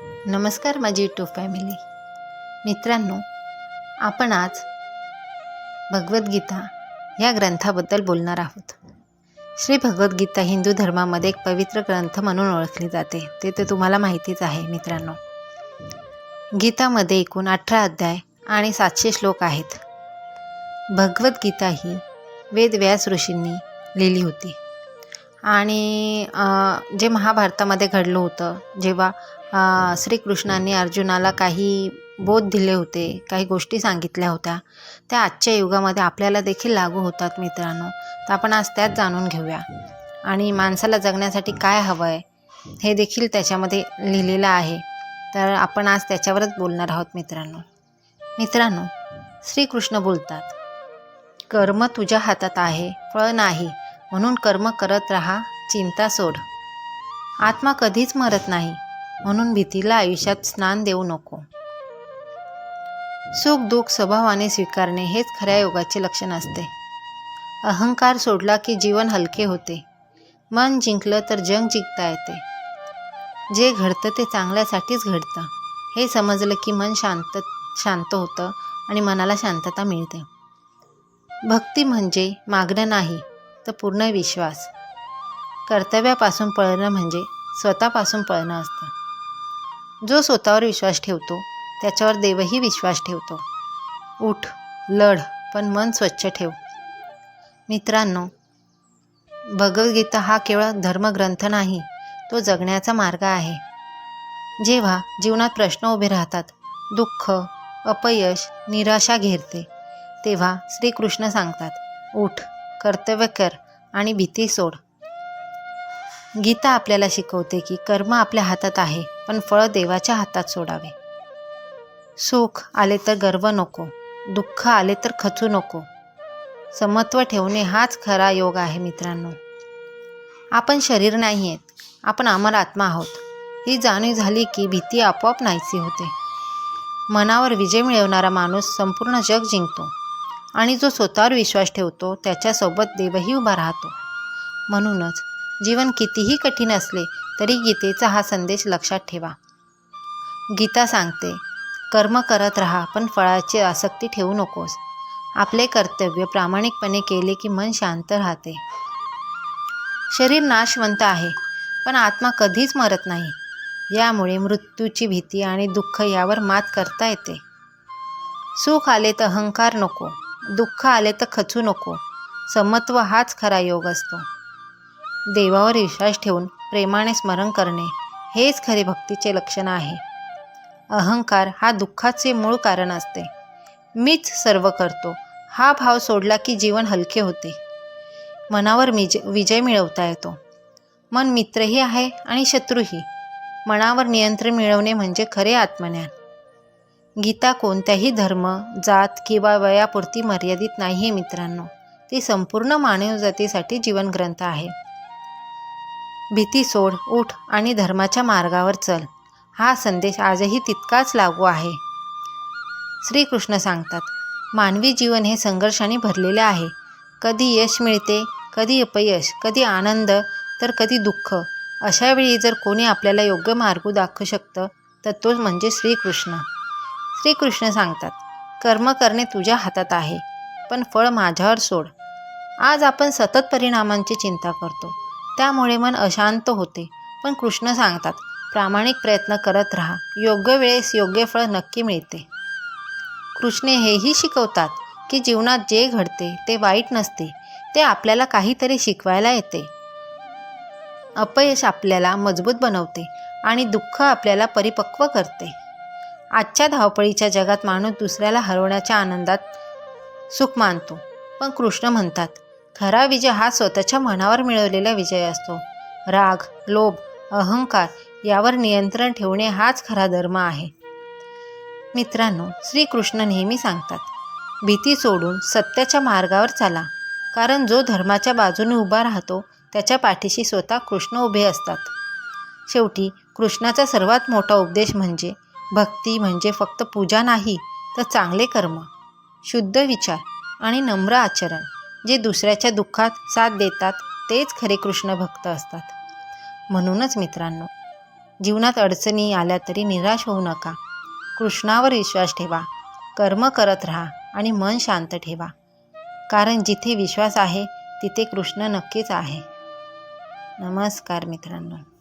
नमस्कार माझी YouTube family. मित्रांनो, आपण आज भगवद्गीता या ग्रंथाबद्दल बोलणार आहोत. श्री भगवद्गीता हिंदू धर्मामध्ये एक पवित्र ग्रंथ म्हणून ओळखली जाते. ते तर तुम्हाला माहितीच आहे मित्रांनो. गीतामध्ये एकूण 18 अध्याय आणि 700 श्लोक आहेत. भगवद्गीता ही वेदव्यास ऋषींनी लिहिली होती आणि जे महाभारतामध्ये घडलं होतं, जेव्हा श्रीकृष्णांनी अर्जुनाला काही बोध दिले होते, काही गोष्टी सांगितल्या होत्या, त्या आजच्या युगामध्ये आपल्याला देखील लागू होतात मित्रांनो. तर आपण आज त्यात जाणून घेऊया आणि माणसाला जगण्यासाठी काय हवं आहे हे देखील त्याच्यामध्ये लिहिलेलं आहे. तर आपण आज त्याच्यावरच बोलणार आहोत मित्रांनो. श्रीकृष्ण बोलतात, कर्म तुझ्या हातात आहे, फळ नाही, म्हणून कर्म करत राहा, चिंता सोड. आत्मा कधीच मरत नाही, म्हणून भीतीला आयुष्यात स्नान देऊ नको. सुख दुःख स्वभावाने स्वीकारणे हेच खऱ्या योगाचे लक्षण असते. अहंकार सोडला की जीवन हलके होते. मन जिंकलं तर जग जिंकता येते. जे घडतं ते चांगल्यासाठीच घडतं हे समजलं की मन शांत होतं आणि मनाला शांतता मिळते. भक्ती म्हणजे मागणं नाही तर पूर्ण विश्वास. कर्तव्यापासून पळणं म्हणजे स्वतःपासून पळणं असतं. जो स्वतःवर विश्वास ठेवतो त्याच्यावर देवही विश्वास ठेवतो. उठ, लढ, पण मन स्वच्छ ठेव. मित्रांनो, भगवद्गीता हा केवळ धर्मग्रंथ नाही, तो जगण्याचा मार्ग आहे. जेव्हा जीवनात प्रश्न उभे राहतात, दुःख, अपयश, निराशा घेरते, तेव्हा श्रीकृष्ण सांगतात, उठ, कर्तव्य कर आणि भीती सोड. गीता आपल्याला शिकवते की कर्म आपल्या हातात आहे, पण फळ देवाच्या हातात सोडावे. सुख आले तर गर्व नको, दुःख आले तर खचू नको. समत्व ठेवणे हाच खरा योग आहे मित्रांनो. आपण शरीर नाही आहेत, आपण अमर आत्मा आहोत. ही जाणीव झाली की भीती आपोआप नाहीशी होते. मनावर विजय मिळवणारा माणूस संपूर्ण जग जिंकतो आणि जो स्वतःवर विश्वास ठेवतो त्याच्यासोबत देवही उभा राहतो. म्हणूनच जीवन कितीही कठीण असले तरी गीतेचा हा संदेश लक्षात ठेवा. गीता सांगते, कर्म करत राहा, पण फळाची आसक्ती ठेवू नकोस. आपले कर्तव्य प्रामाणिकपणे केले की मन शांत राहते. शरीर नाशवंत आहे, पण आत्मा कधीच मरत नाही. यामुळे मृत्यूची भीती आणि दुःख यावर मात करता येते. सुख आले तर अहंकार नको, दुःख आले तर खचू नको. समत्व हाच खरा योग असतो. देवावर विश्वास ठेवून प्रेमाने स्मरण करणे हेच खरे भक्तीचे लक्षण आहे. अहंकार हा दुःखाचे मूळ कारण असते. मीच सर्व करतो हा भाव सोडला की जीवन हलके होते. मनावर विजय मिळवता येतो. मन मित्रही आहे आणि शत्रूही. मनावर नियंत्रण मिळवणे म्हणजे खरे आत्मज्ञान. गीता कोणत्याही धर्म, जात किंवा वयापुरती मर्यादित नाही मित्रांनो. ती संपूर्ण मानवजातीसाठी जीवनग्रंथ आहे. भीती सोड, उठ आणि धर्माच्या मार्गावर चल. हा संदेश आजही तितकाच लागू आहे. श्रीकृष्ण सांगतात, मानवी जीवन हे संघर्षाने भरलेले आहे. कधी यश मिळते, कधी अपयश, कधी आनंद तर कधी दुःख. अशा वेळी जर कोणी आपल्याला योग्य मार्ग दाखवू शकतं तर तो म्हणजे श्रीकृष्ण. श्रीकृष्ण सांगतात, कर्म करणे तुझ्या हातात आहे, पण फळ माझ्यावर सोड. आज आपण सतत परिणामांची चिंता करतो, त्यामुळे मन अशांत होते. पण कृष्ण सांगतात, प्रामाणिक प्रयत्न करत राहा, योग्य वेळेस योग्य फळ नक्की मिळते. कृष्ण हेही शिकवतात की जीवनात जे घडते ते वाईट नसते, ते आपल्याला काहीतरी शिकवायला येते. अपयश आपल्याला मजबूत बनवते आणि दुःख आपल्याला परिपक्व करते. आजच्या धावपळीच्या जगात माणूस दुसऱ्याला हरवण्याच्या आनंदात सुख मानतो, पण कृष्ण म्हणतात, खरा विजय हा स्वतःच्या मनावर मिळवलेला विजय असतो. राग, लोभ, अहंकार यावर नियंत्रण ठेवणे हाच खरा धर्म आहे. मित्रांनो, श्रीकृष्ण नेहमी सांगतात, भीती सोडून सत्याच्या मार्गावर चाला, कारण जो धर्माच्या बाजूने उभा राहतो त्याच्या पाठीशी स्वतः कृष्ण उभे असतात. शेवटी कृष्णाचा सर्वात मोठा उपदेश म्हणजे भक्ती म्हणजे फक्त पूजा नाही तर चांगले कर्म, शुद्ध विचार आणि नम्र आचरण. जे दुसऱ्याच्या दुःखात साथ देतात तेच खरे कृष्ण भक्त असतात. म्हणूनच मित्रांनो, जीवनात अडचणी आल्या तरी निराश होऊ नका. कृष्णावर विश्वास ठेवा, कर्म करत राहा आणि मन शांत ठेवा. कारण जिथे विश्वास आहे तिथे कृष्ण नक्कीच आहे. नमस्कार मित्रांनो.